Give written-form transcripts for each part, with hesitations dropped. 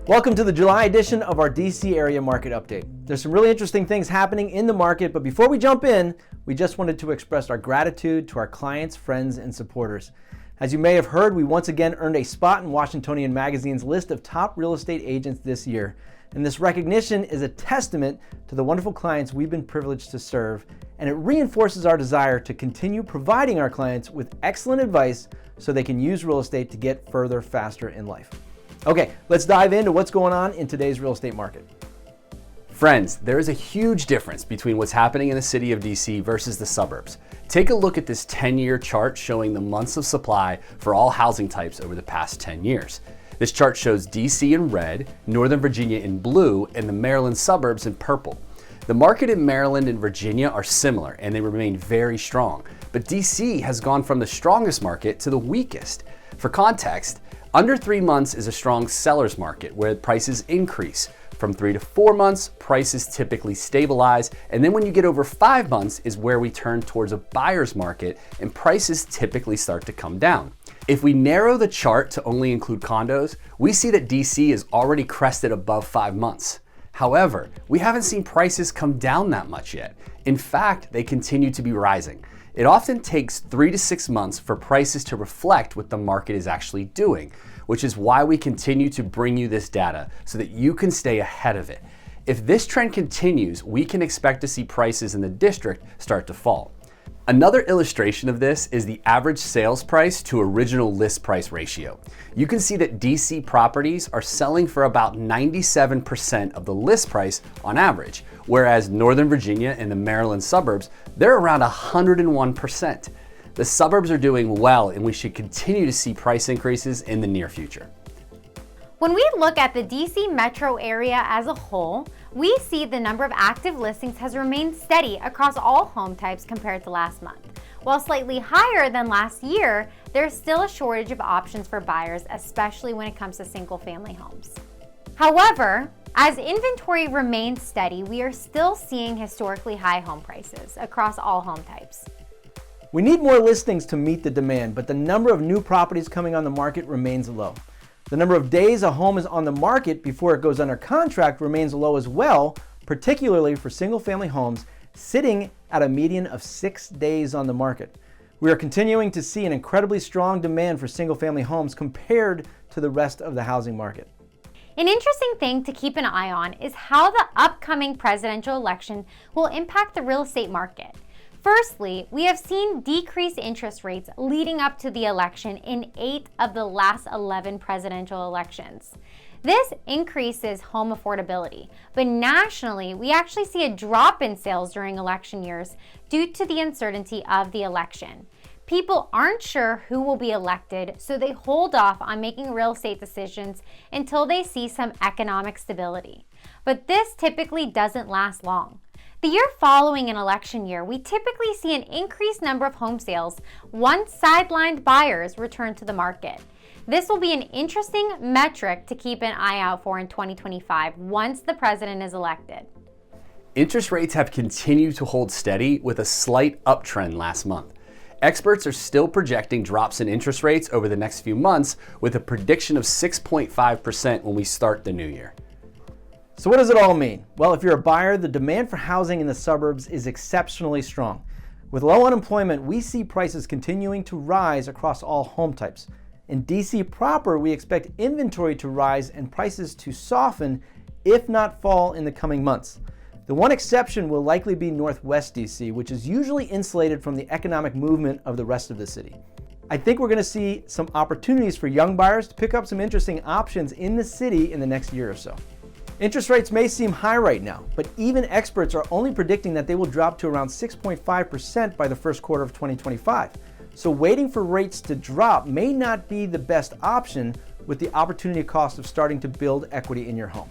Welcome to the July edition of our DC area market update. There's some really interesting things happening in the market, but before we jump in, we just wanted to express our gratitude to our clients, friends, and supporters. As you may have heard, we once again earned a spot in Washingtonian magazine's list of top real estate agents this year. And this recognition is a testament to the wonderful clients we've been privileged to serve, and it reinforces our desire to continue providing our clients with excellent advice so they can use real estate to get further faster in life. Okay, let's dive into what's going on in today's real estate market. Friends, there is a huge difference between what's happening in the city of DC versus the suburbs. Take a look at this 10-year chart showing the months of supply for all housing types over the past 10 years. This chart shows DC in red, Northern Virginia in blue, and the Maryland suburbs in purple. The market in Maryland and Virginia are similar and they remain very strong, but DC has gone from the strongest market to the weakest. For context, under 3 months is a strong seller's market where prices increase. From 3 to 4 months, prices typically stabilize, and then when you get over 5 months is where we turn towards a buyer's market and prices typically start to come down. If we narrow the chart to only include condos, we see that DC is already crested above 5 months. However, we haven't seen prices come down that much yet. In fact, they continue to be rising. It often takes 3 to 6 months for prices to reflect what the market is actually doing, which is why we continue to bring you this data so that you can stay ahead of it. If this trend continues, we can expect to see prices in the district start to fall. Another illustration of this is the average sales price to original list price ratio. You can see that DC properties are selling for about 97% of the list price on average, whereas Northern Virginia and the Maryland suburbs, they're around 101%. The suburbs are doing well and we should continue to see price increases in the near future. When we look at the DC metro area as a whole, we see the number of active listings has remained steady across all home types compared to last month. While slightly higher than last year, there's still a shortage of options for buyers, especially when it comes to single-family homes. However, as inventory remains steady, we are still seeing historically high home prices across all home types. We need more listings to meet the demand, but the number of new properties coming on the market remains low. The number of days a home is on the market before it goes under contract remains low as well, particularly for single-family homes, sitting at a median of 6 days on the market. We are continuing to see an incredibly strong demand for single-family homes compared to the rest of the housing market. An interesting thing to keep an eye on is how the upcoming presidential election will impact the real estate market. Firstly, we have seen decreased interest rates leading up to the election in 8 of the last 11 presidential elections. This increases home affordability, but nationally, we actually see a drop in sales during election years due to the uncertainty of the election. People aren't sure who will be elected, so they hold off on making real estate decisions until they see some economic stability. But this typically doesn't last long. The year following an election year, we typically see an increased number of home sales once sidelined buyers return to the market. This will be an interesting metric to keep an eye out for in 2025 once the president is elected. Interest rates have continued to hold steady with a slight uptrend last month. Experts are still projecting drops in interest rates over the next few months with a prediction of 6.5% when we start the new year. So what does it all mean? Well, if you're a buyer, the demand for housing in the suburbs is exceptionally strong. With low unemployment, we see prices continuing to rise across all home types. In DC proper, we expect inventory to rise and prices to soften, if not fall, in the coming months. The one exception will likely be Northwest DC, which is usually insulated from the economic movement of the rest of the city. I think we're going to see some opportunities for young buyers to pick up some interesting options in the city in the next year or so. Interest rates may seem high right now, but even experts are only predicting that they will drop to around 6.5% by the first quarter of 2025. So waiting for rates to drop may not be the best option with the opportunity cost of starting to build equity in your home.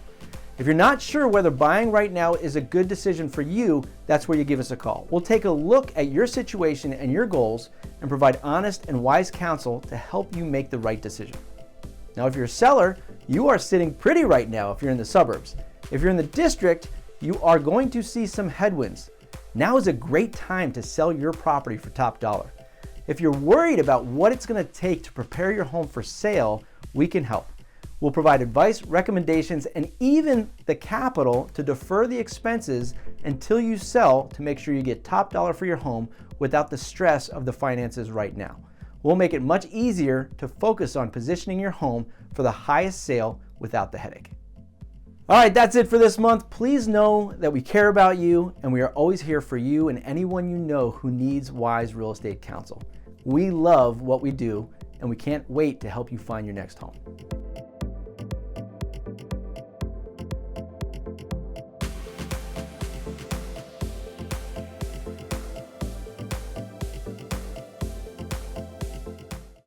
If you're not sure whether buying right now is a good decision for you, that's where you give us a call. We'll take a look at your situation and your goals and provide honest and wise counsel to help you make the right decision. Now, if you're a seller, you are sitting pretty right now if you're in the suburbs. If you're in the district, you are going to see some headwinds. Now is a great time to sell your property for top dollar. If you're worried about what it's going to take to prepare your home for sale, we can help. We'll provide advice, recommendations, and even the capital to defer the expenses until you sell to make sure you get top dollar for your home without the stress of the finances right now. We'll make it much easier to focus on positioning your home for the highest sale without the headache. All right, that's it for this month. Please know that we care about you and we are always here for you and anyone you know who needs wise real estate counsel. We love what we do and we can't wait to help you find your next home.